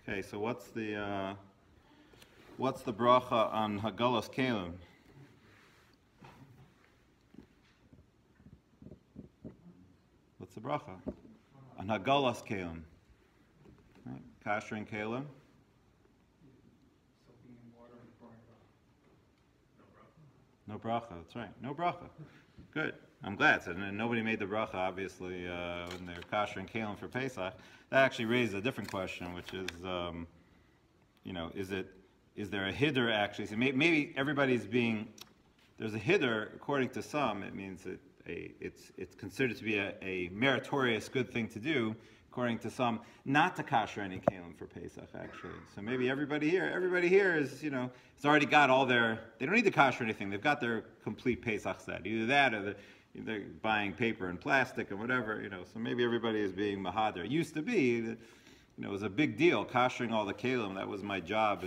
Okay, so what's the bracha on Hagalas Kalim? What's the bracha on Hagalas Kalim? Right? Kashering Kalim. No bracha. That's right. No bracha. Good. I'm glad. So nobody made the bracha, obviously, when they're kashering kalim for Pesach. That actually raises a different question, which is, is there a hiddur actually? So maybe everybody's being, there's a hiddur, according to some, it means that it's considered to be a meritorious good thing to do, according to some, not to kasher any kalim for Pesach, actually. So maybe everybody here is, it's already got all their, they don't need to kasher anything. They've got their complete Pesach set. Either that or they're buying paper and plastic and whatever, So maybe everybody is being mahader. It used to be that, it was a big deal, kashering all the kalim. That was my job,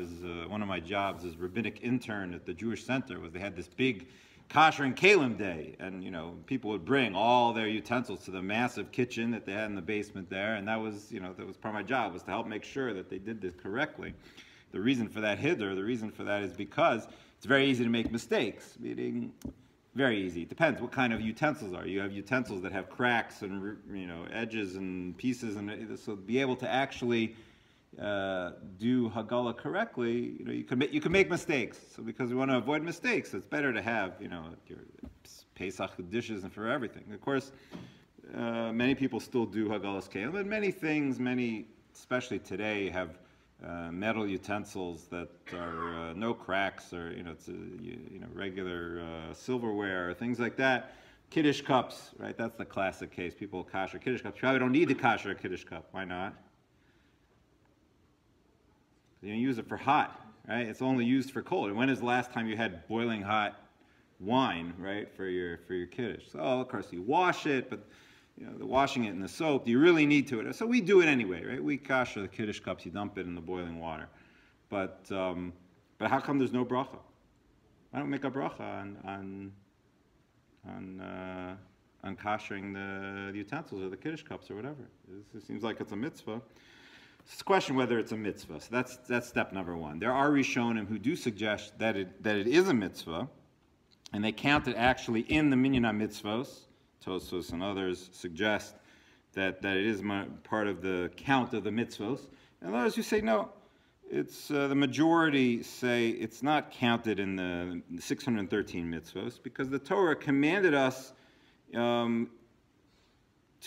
one of my jobs as rabbinic intern at the Jewish Center, was they had this big Kashering Kalim Day, and people would bring all their utensils to the massive kitchen that they had in the basement there, and that was part of my job, was to help make sure that they did this correctly. The reason for that is because it's very easy to make mistakes, meaning very easy. It depends what kind of utensils are. You have utensils that have cracks and edges and pieces, and so to be able to actually do Hagala correctly, you can make mistakes. So because we want to avoid mistakes, it's better to have your Pesach dishes and for everything. Of course, many people still do Hagalas Kalim, but many, especially today, have metal utensils that are no cracks, or it's regular silverware or things like that. Kiddush cups, right? That's the classic case. People kasher Kiddush cups. You probably don't need to kasher a Kiddush cup. Why not? You don't use it for hot, right? It's only used for cold. And when is the last time you had boiling hot wine, right, for your Kiddush? So, of course, you wash it, but the washing it in the soap, do you really need to? So we do it anyway, right? We kasher the Kiddush cups, you dump it in the boiling water. But how come there's no bracha? I don't make a bracha on kashering the utensils or the Kiddush cups or whatever. It seems like it's a mitzvah. It's a question whether it's a mitzvah. So that's step number one. There are Rishonim who do suggest that it is a mitzvah, and they count it actually in the Minyan HaMitzvos. Tosfos and others suggest that it is part of the count of the mitzvos. And others who say no, it's the majority say it's not counted in the 613 mitzvos, because the Torah commanded us to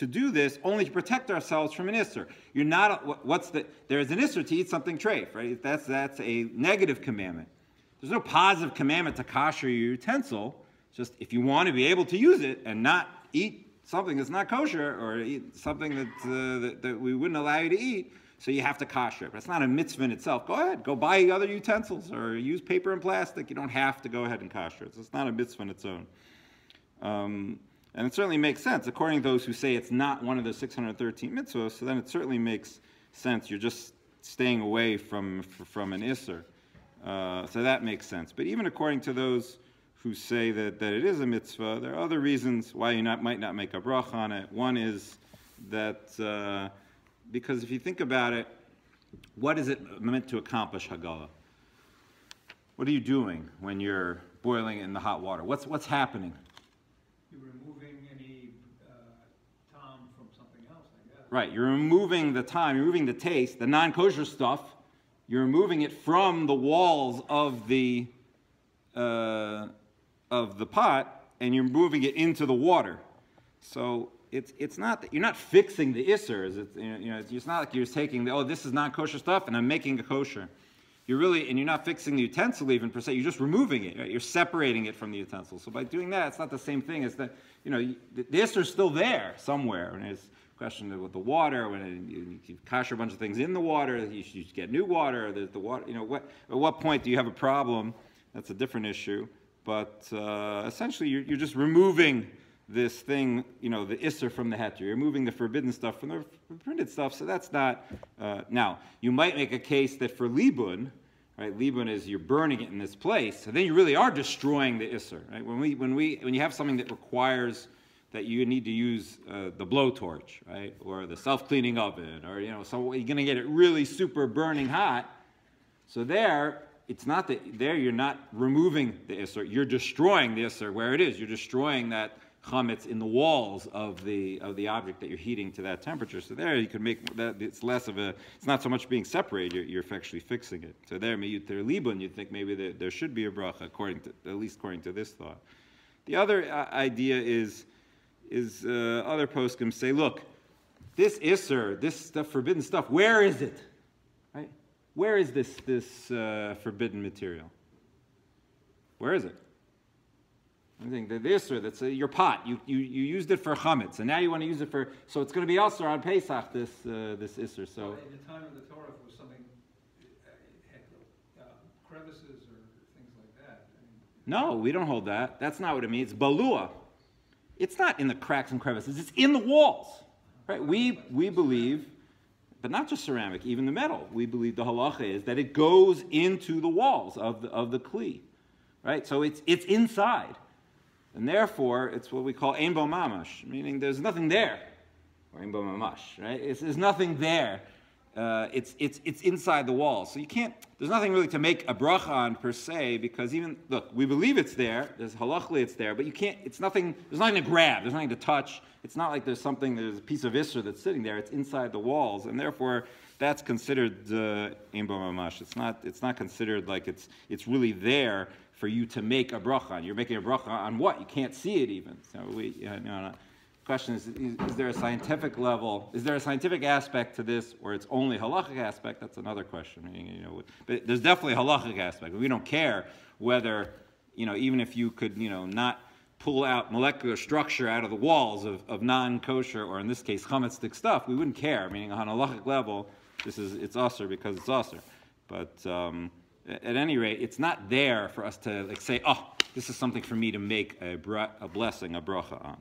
do this only to protect ourselves from an isser. You're not, there is an isser to eat something treif, right? That's a negative commandment. There's no positive commandment to kasher your utensil. Just if you want to be able to use it and not eat something that's not kosher, or eat something that we wouldn't allow you to eat, so you have to kasher it. But it's not a mitzvah in itself. Go ahead, go buy other utensils or use paper and plastic. You don't have to go ahead and kasher it. So it's not a mitzvah in its own. And it certainly makes sense, according to those who say it's not one of the 613 mitzvahs, so then it certainly makes sense. You're just staying away from an isser. So that makes sense. But even according to those who say that it is a mitzvah, there are other reasons why you might not make a bracha on it. One is that, because if you think about it, what is it meant to accomplish, Hagala? What are you doing when you're boiling in the hot water? What's happening? You're removing any tom from something else, I guess. Right, you're removing the tom, you're removing the taste, the non-kosher stuff. You're removing it from the walls of the pot, and you're moving it into the water. So it's not that you're not fixing the isser. It's not like you're taking this is non-kosher stuff and I'm making a kosher. And you're not fixing the utensil even per se. You're just removing it. Right? You're separating it from the utensil. So by doing that, it's not the same thing as that. The isser is still there somewhere. And it's a question with the water. When you kasher a bunch of things in the water, you should get new water. There's the water. At what point do you have a problem? That's a different issue. But essentially, you're just removing this thing, the isser from the heter. You're removing the forbidden stuff from the permitted stuff. So that's not. Now, you might make a case that for libun, right? Libun is you're burning it in this place, so then you really are destroying the isser, right? When you have something that requires that you need to use the blowtorch, right, or the self-cleaning oven, or so you're going to get it really super burning hot. So there, it's not that there you're not removing the isser, you're destroying the isser where it is. You're destroying that chametz in the walls of the object that you're heating to that temperature. So there you can make that, it's not so much being separated, you're actually fixing it. So there, miyuter libun, you'd think maybe there should be a bracha, at least according to this thought. The other idea is other poskim say, look, this isser, this stuff, forbidden stuff, where is it? Right? Where is this forbidden material? Where is it? I think the isser, that's your pot. You used it for chametz, and now you want to use it for, so it's going to be also on Pesach, this isser. So well, in the time of the Torah, if it was something, had crevices or things like that. No, we don't hold that. That's not what it means. Balua. It's not in the cracks and crevices. It's in the walls, right? We believe, but not just ceramic, even the metal. We believe the halacha is that it goes into the walls of the kli, right? So it's inside, and therefore it's what we call ein bo mamash, meaning there's nothing there, or ein bo mamash, right? There's nothing there. It's inside the walls, so you can't. There's nothing really to make a bracha on per se, because even look, we believe it's there. There's halachically it's there, but you can't. It's nothing. There's nothing to grab. There's nothing to touch. It's not like there's a piece of isser that's sitting there. It's inside the walls, and therefore that's considered ein bo mamash. It's not considered like it's really there for you to make a bracha on. You're making a bracha on what? You can't see it even. So question is there a scientific level? Is there a scientific aspect to this, or it's only halachic aspect? That's another question. But there's definitely a halachic aspect. We don't care whether, even if you could, not pull out molecular structure out of the walls of non-kosher, or in this case, chametz stuff. We wouldn't care. Meaning, on a halachic level, it's usher because it's usher. But at any rate, it's not there for us to say, oh, this is something for me to make a blessing, a bracha on.